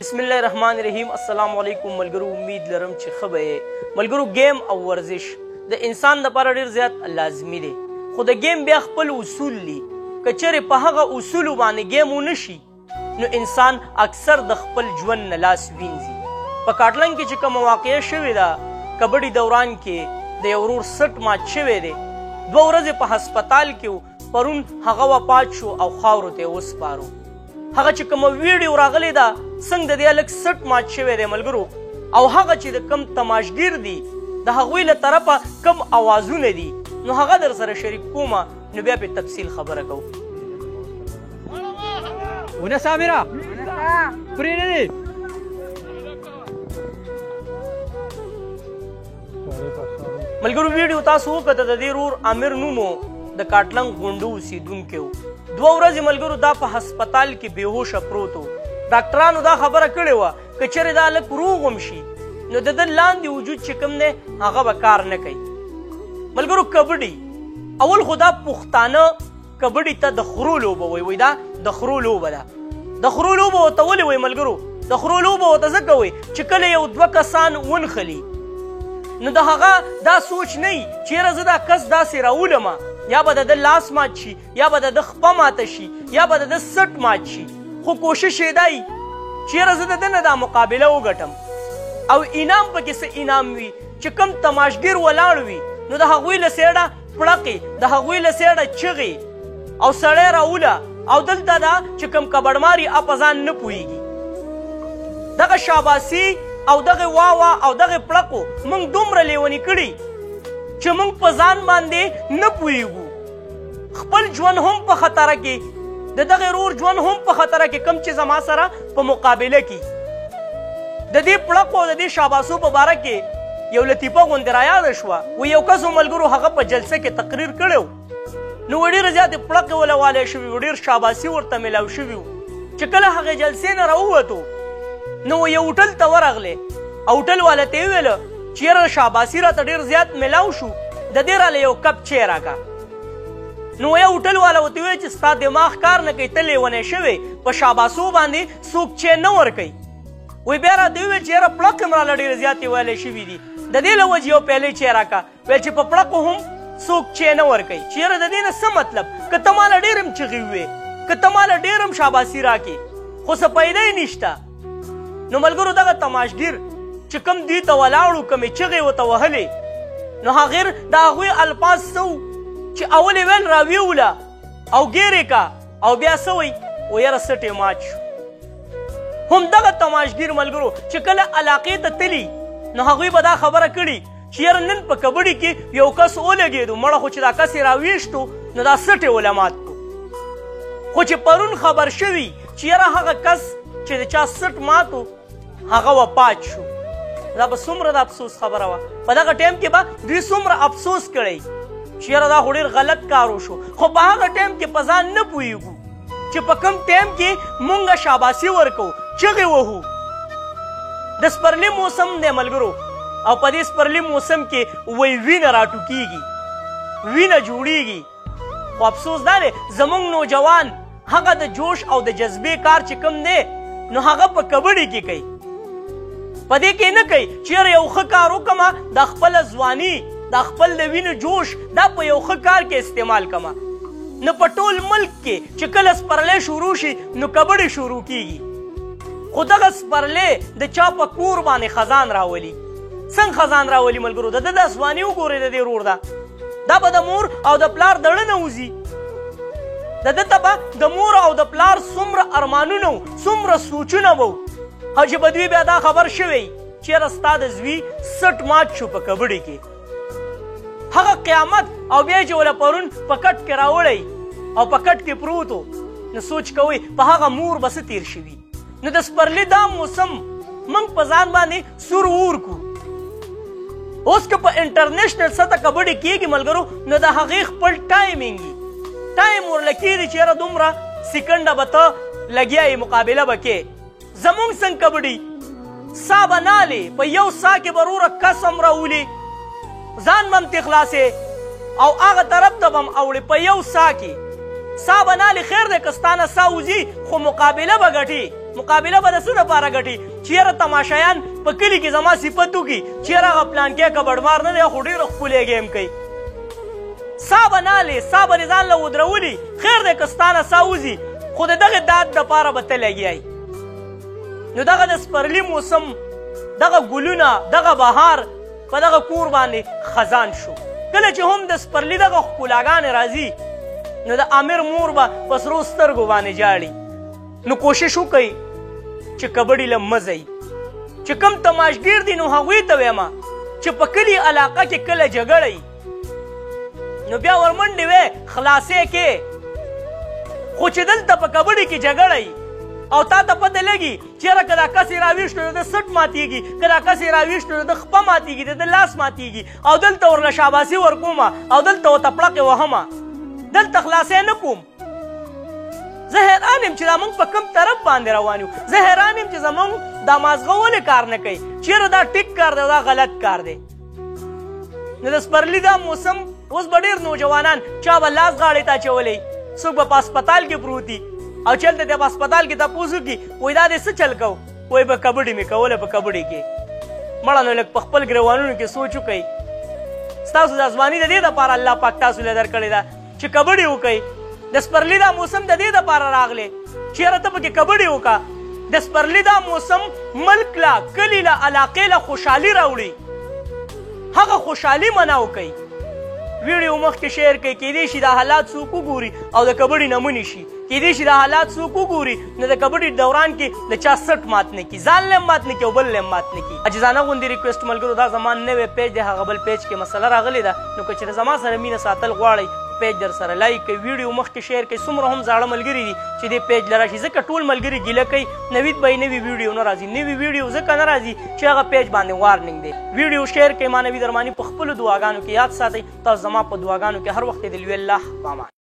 بسم الله الرحمن الرحیم. السلام علیکم ملګرو. امید لرم چې ښه به یې. ملګرو، گیم او ورزش د انسان لپاره ډېر زیات لازمي دی، خو د گیم بیا خپل اصول دي. که چیرې په هغه اصولو باندې گیم ونه شي نو انسان اکثر د خپل ژوند نه لاس وینځي. په کاټلن کې چې کومه واقعه شوې ده، کبډي دوران کې د یو ورور سټ مات شوی دی. 2 ورځې په هسپتال کې و. پرون هغه وفات شو او خاورو ته یې وسپارو. هغه چې کومه ویډیو راغلی ده څنګه د دې هلک سټ مات شوی دی ملګرو، او هغه چې د کم تماشګیر دي د هغوی له طرفه کم اوازونه دي نو هغه در سره شریک کومه، نو بیا په تفصیل خبره کوو. ونه سامره پرېږدې ملګرو. ویډیو تاسو وکته د دې ورور امیر نومو د کاټلنګ غونډو اوسېدونکی و. 2 ورځې ملګرو دا په هسپتال کې بېهوشه پروت و. ډاکټرانو دا خبره کړې وه که چېرې دا هلک روغ هم شي نو د ده لاندې وجود چې کوم دی هغه به کار نه کوي. ملګرو، کبډي اول خو دا پښتانه کبډي ته د خرو لوبه وایي. دا د خرو لوبه ده. د خرو لوبه ورته ولې وایي ملګرو؟ د خرو لوبه ورته ځکه وایي چې کله یو 2 کسان ونښلي نو د هغه دا سوچ نه وي چې یاره زه دا کس داسې راولمه، یا به د ده لاس مات شي، یا به د ده خپه ماته شي، یا به د ده سټ مات شي. خو کوشش یې دا وي چې یاره زه د ده نه دا مقابله وګټم، او انعام پکې څه انعام وي چې کوم تماشګیر ولاړ وي نو د هغوی له سیډه پړقې، د هغوی له سیډه چغې او سړی راوله. او دلته دا چې کوم کبډماري په ځان نه پوهېږي. دغه شاباسي او دغه واوا او دغه پړقو موږ دومره لیوني کړي چې موږ په ځان باندې نه پوهېږو. خپل ژوند هم په خطره کې، د دغه ورور ژوند هم په خطره کې، کوم چې زما سره په مقابله کې. د دې پړقو د دې شاباسو په باره کې یو لطیفه غوندې رایاده شوه. و یو کس و ملګرو هغه په جلسه کې تقریر کړی و، نو ډېرې زیاتې پړقې وله والی شوي و، ډېر شاباسي ورته میلاو شوي و. چې کله هغې جلسې نه راووتو نو یو هوټل ته ورغلی او هوټل والا ته یې وویله چې یاره شاباسي راته ډېر زیات میلاو شو، د دې راله یو کپ چای راکړه. نو یو هوټل والا ورته وویل چې ستا دماغ کار نه کوي، ته لیونی شوی، په شاباسو باندې څوک چای نه ورکوي. وایي بیا راته وویل چې یاره پړق هم راله ډېرې زیاتې ویلی شوي دي، د دې له وجې یو پیالې چای راکړه. ویل چې په پړقو هم څوک چای نه ورکوي. چې یاره د دې نه څه مطلب؟ که ته ماله ډېر هم چغې ووې، که ته ماله ډېر هم شاباسي راکې، خو څه پیدا یې نشته. نو ملګرو، دغه تماشګیر چې کوم دوی ته ولاړو، کومې چغې ورته وهلې، نو هغې د هغوی الفاظ څه وو چې اول یې ویل راویوله او ګیرې کا، او بیا څه وایي و یاره سټ یې مات شو. همدغه تماشګیر ملګرو چې کله علاقې ته تلي نو هغوی به دا خبره کړي چې یاره نن په کبډي کې یو کس ولګېدو، مړه خو چې دا کس یې راویشتو نو دا سټ یې ونه مات کړو. خو چې پرون خبر شوي چې یاره هغه کس چې د چا سټ ماتو هغه وفات شو، دا به څومره د افسوس خبره وه. په دغه ټایم کې به دوی څومره افسوس کړی چې یاره دا خو ډېر غلط کار وشو. خو په هغه ټایم کې په ځان نه پوهېږو چې په کوم ټایم کې مونږ شاباسي ورکوو، چغې وهو. د سپرلي موسم دی ملګرو، او په دې سپرلي موسم کې وایي وینه راټوکېږي، وینه جوړېږي. خو افسوس دا دی زموږ نوجوان هغه د جوش او د جذبې کار چې کوم دی نو هغه په کبډي کې کوي، په دې کې نه کوي چې یاره یو ښه کار وکړمه، دا خپله ځواني، دا خپل د وینې جوش دا په یو ښه کار کې استعمال کړمه. نو په ټول ملک کې چې کله سپرلی شروع شي نو کبډي شروع کېږي. خو دغه سپرلی د چا په کور باندې خزان راولي. څنګه خزان راولي ملګرو؟ د ده دا ځواني وګورئ د دې ورور دا به د مور او د پلار دړه نه وځي. د ده ته به د مور او د پلار څومره ارمانونه و، څومره سوچونه به و، او چې به دوی بیا دا خبر شوی چې یاره ستا د زوی سټ مات شو په کبډي کې. هغه قیامت او بیا چې وله پرون په کټ کې راوړی او په کټ کې پروت و، نو سوچ کوئ په هغه مور به څه تیر شوي. نو د سپرلي دا موسم موږ په ځان باندې سور اور کړو. اوس که په انټرنیشنل سطح کبډي کېږي ملګرو نو د هغې خپل ټایمینګ وي، ټایم ورله کېږي چې یاره دومره سیکنډه به ته لګیا یې، مقابله به کې. زمونږ څنګه کبډي سا به نالې، په یو سا کې به وروره قسم راولي، ځان به هم تې خلاصې او هغه طرف ته به هم اوړې. په یو سا کې سا به نالې، خیر دی که ستا نه سا وځي خو مقابله به ګټې. مقابله به د څه دپاره ګټي چې یاره تماشایان په کلي کې زما صفت وکړي چې یاره هغه پلانکی کبډمار نه دی خو ډېره ښکلی ګیم کوي سا به نالې سا به دې ځان له ودرولي خیر دی که ستانه سا وځي خو د دغې داد دپاره به ته لګیایي نو دغه د سپرلي موسم دغه ګلونه دغه بهار په دغه کور باندې خزان شو کله چې هم د سپرلي دغه ښکلاګانې راځي نو د امیر مور به په سرو سترګو باندې جاړي نو کوشش وکئ چې کبډي له مه ځئ چې کم تماشګیر دي نو هغوی ته ویمه چې په کلي علاقه کې کله جګړه نو بیا ورمنډې وې خلاصې کې خو چې دلته په کبډي کې جګړه او تا ته پته لګي چې یاره که دا کس یې راویښ نو د ده سټ ماتېږي که دا کس یې راویښ نو د ده خپه ماتېږي د ده لاس ماتېږي او دلته ورله شاباسي ورکومه او دلته ورته پړقې وهمه دلته خلاصی نه کوم زه حیران یم چې دا موږ په کوم طرف باندې روان یو زه حیران یم چې زموږ دا مازغه ولې کار نه کوي چېرې دا ټیک کار دی او دا غلط کار دی نو د سپرلي دا موسم اوس به ډېر نوجوانان چا به لاس غاړې ته اچولی څوک به په هسپتال کې پروت دي او چلته دی په هسپتال کې تپوس وکړي وایي دا دې څه چل کو وایي په کبډي مې کوله په کبډي کې مړه نو لږ په خپل ګریوانونو کې سوچ وکئ ستاسو دا ځواني د دې دپاره الله پاک تاسو له درکړې ده چې کبډي وکئ د سپرلي دا موسم د دې دپاره راغلی چې یاره ته پکې کبډي وکړه د سپرلي دا موسم ملک له کلي له علاقې له خوشحالي راوړي هغه خوشحالي منع وکئ ویډیو مخکې شیر کوي کیدای شي دا حالات څوک وګوري او د کبډي نه منې شي کیدای شي دا حالات څوک وګوري نو د کبډي دوران کې د چا سټ مات نه کړي ځان له مات نه کړي او بل له مات نه کړي عجیزانه غوندې ریکویسټ ملګرو دا زما نوی پیج دی هغه بل پیج کې مسله راغلې ده نو که چېرې زما سره مینه ساتل غواړئ پیج در سره لایک کوي ویډیو مخکې شیر کوي څومره هم زاړه ملګري دي چې دې پیج له راشي ځکه ټول ملګري ګیله کوي نوید به یې نوي ویډیو نه راځي نوي ویډیو ځکه نه راځي چې هغه پیج باندې وارننګ دی ویډیو شیر کوي ما نوید ارماني په خپلو دعاګانو کې یاد ساتئ تاسو زما په دعاګانو کې هر وخت د لوی الله پامان